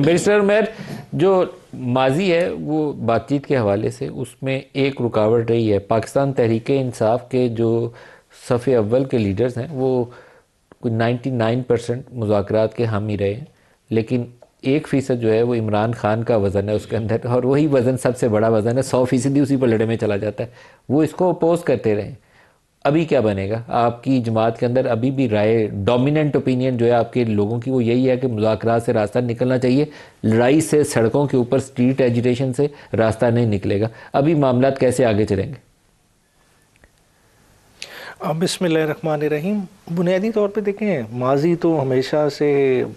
Barrister Umair, जो माजी है वो बातचीत के हवाले से उसमें एक रुकावट रही है। पाकिस्तान तहरीक इंसाफ के जो सफ़े अव्वल के लीडर्स हैं वो कुछ 99% मुज़ाकरात के हामी रहे हैं, लेकिन 1% जो है वो इमरान खान का वज़न है उसके अंदर, और वही वज़न सबसे बड़ा वज़न है, 100% उसी पलड़े में चला जाता है। वो इसको अपोज करते रहे। अभी क्या बनेगा? आपकी जमात के अंदर अभी भी राय, डोमिनेंट ओपिनियन जो है आपके लोगों की वो यही है कि मुज़ाकरात से रास्ता निकलना चाहिए, लड़ाई से, सड़कों के ऊपर स्ट्रीट एजिटेशन से रास्ता नहीं निकलेगा। अभी मामलात कैसे आगे चलेंगे? बिस्मिल्लाहिर्रहमानिर्रहीम। बुनियादी तौर पे देखें, माजी तो हमेशा से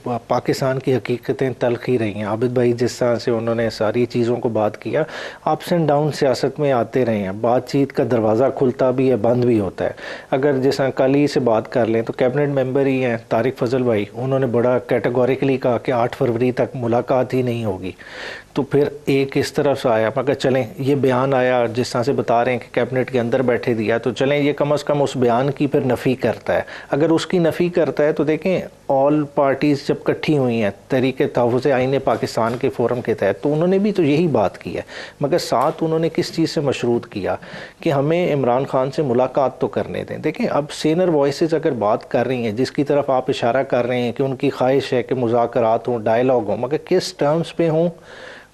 पाकिस्तान की हकीकतें तल्ख ही रही हैं। आबिद भाई जिस तरह से उन्होंने सारी चीज़ों को बात किया, अप्स एंड डाउन सियासत में आते रहे हैं। बातचीत का दरवाज़ा खुलता भी है, बंद भी होता है। अगर जैसा कल ही से बात कर लें तो कैबिनेट मेंबर ही हैं तारिक फजल भाई, उन्होंने बड़ा कैटेगोरिकली कहा कि 8 फरवरी तक मुलाकात ही नहीं होगी। तो फिर एक इस तरफ से आया, मगर चलें ये बयान आया जिस तरह से बता रहे हैं कि कैबिनेट के अंदर बैठे दिया, तो चलें ये कम अज़ कम उस बयान की फिर नफ़ी करता है। अगर उसकी नफ़ी करता है तो देखें, ऑल पार्टीज़ जब इकट्ठी हुई हैं तहरीक तहफ़्फ़ुज़ आईन पाकिस्तान के फोरम के तहत, तो उन्होंने भी तो यही बात की है, मगर साथ उन्होंने किस चीज़ से मशरूत किया कि हमें इमरान खान से मुलाकात तो करने दें। देखें, अब सेनर वॉइसेस अगर बात कर रही हैं, जिसकी तरफ आप इशारा कर रहे हैं कि उनकी ख्वाहिश है कि मुज़ाकरात हों, डायलॉग हों, मगर किस टर्म्स पे हों,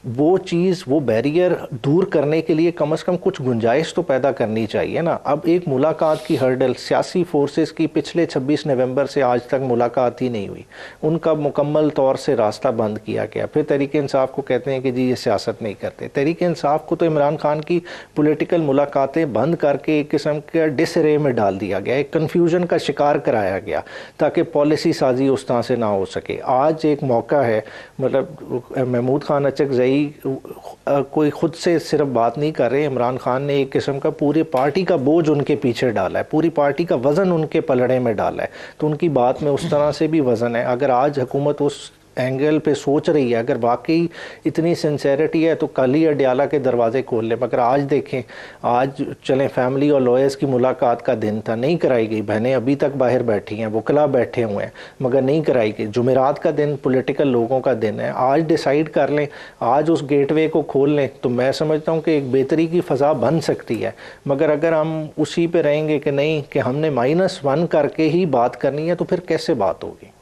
वो चीज़, वो बैरियर दूर करने के लिए कम से कम कुछ गुंजाइश तो पैदा करनी चाहिए ना। अब एक मुलाकात की हर्डल, सियासी फोर्सेस की पिछले 26 नवंबर से आज तक मुलाकात ही नहीं हुई, उनका मुकम्मल तौर से रास्ता बंद किया गया। फिर तहरीक इंसाफ को कहते हैं कि जी ये सियासत नहीं करते। तहरीक इंसाफ को तो इमरान खान की पॉलिटिकल मुलाकातें बंद करके एक किस्म के डिसरे में डाल दिया गया, एक कन्फ्यूजन का शिकार कराया गया ताकि पॉलिसी साजी उस तरह से ना हो सके। आज एक मौका है, मतलब महमूद खान अचकज़ई कोई खुद से सिर्फ बात नहीं कर रहे, इमरान खान ने एक किस्म का पूरी पार्टी का बोझ उनके पीछे डाला है, पूरी पार्टी का वज़न उनके पलड़े में डाला है, तो उनकी बात में उस तरह से भी वज़न है। अगर आज हुकूमत उस एंगल पे सोच रही है, अगर वाकई इतनी सिंसेरिटी है, तो कल ही अडियाला के दरवाजे खोल लें। मगर आज देखें, आज चलें फैमिली और लॉयर्स की मुलाकात का दिन था, नहीं कराई गई। बहनें अभी तक बाहर बैठी हैं, वकला बैठे हुए हैं, मगर नहीं कराई गई। जुमेरात का दिन पॉलिटिकल लोगों का दिन है, आज डिसाइड कर लें, आज उस गेटवे को खोल लें, तो मैं समझता हूँ कि एक बेहतरी की फ़ज़ा बन सकती है। मगर अगर हम उसी पे रहेंगे कि नहीं, कि हमने -1 करके ही बात करनी है, तो फिर कैसे बात होगी।